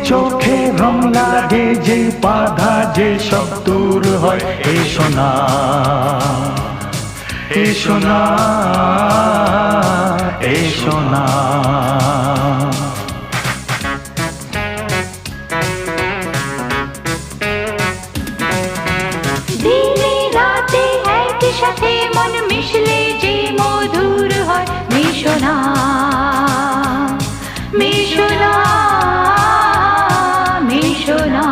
চোখে রং লাগে যে বাধা যে সব দূর হয় এসো না এসো না এসো না দিনে রাতে একই সাথে মন মিশলে যে মধুর হয় মিশো না মিশো না মিশো না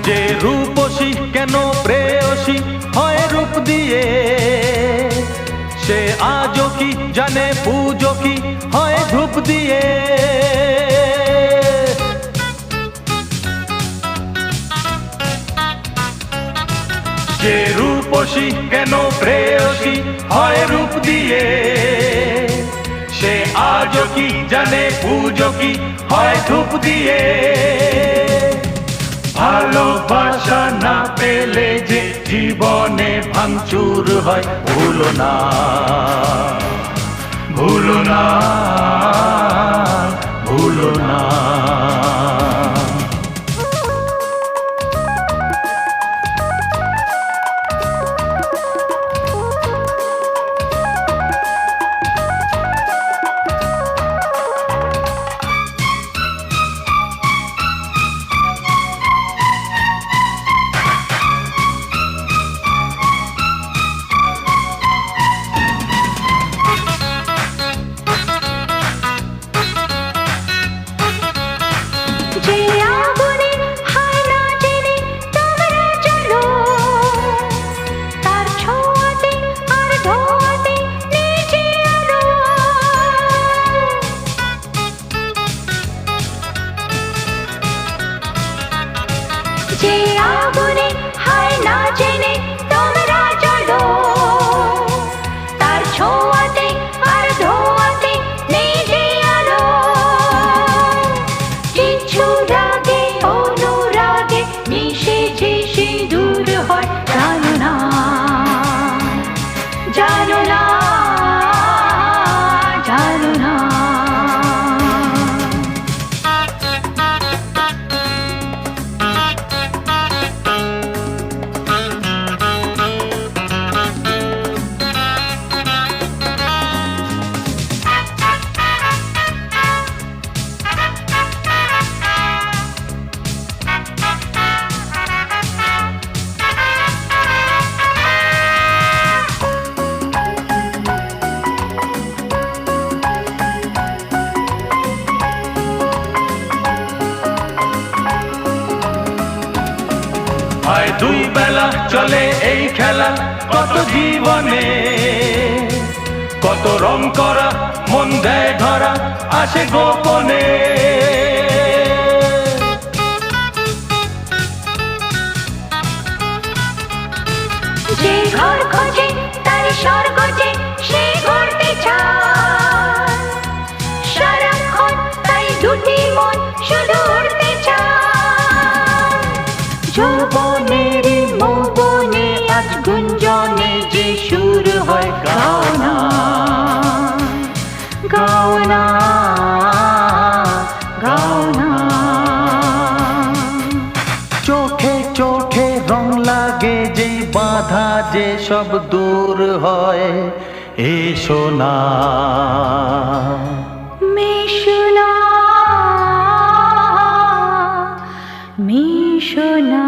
যে রূপসী কেন প্রেয়সী হয় রূপ দিয়ে সে আজও কি জানে পুজো কি হয় ধূপ দিয়ে যে রূপসী কেন প্রেয়সী হয় রূপ দিয়ে সে আজও কি জানে পুজো কি হয় ধূপ দিয়ে ভালোবাসা না পেলে যে জীবনে ভাঙচুর হয় ভুলো না ভুলো না ভুলো না যে আগুনে হায় না জেনে তোমরা চলো তার ছোঁয়াতে আর ধোঁয়াতে নিচে আলো যে আগুনে হায় না জেনে তোমরা চলো তার ছোঁয়াতে আর ধোঁয়াতে নিচে আলো কিছু রাগে অনুরাগে মিশে যে সিঁদুর হয় জানো না জানো না জানো না হয় দুই বেলা চলে এই খেলা কত জীবনে কত রং করা মন দেয় ধরা আসে গোপনে যে ঘর খোঁজে তার স্বর্গ যে সে গড়তে চায় সারাক্ষণ তাই দুটি মন শুধু উড়তে চায় যৌবনের মৌবনে আজ গুঞ্জনে যে সুর হয় গাও না গাও না গাও না চোখে চোখে রং লাগে যে বাধা যে সব দূর হয় এসো না মিশো না মিশো না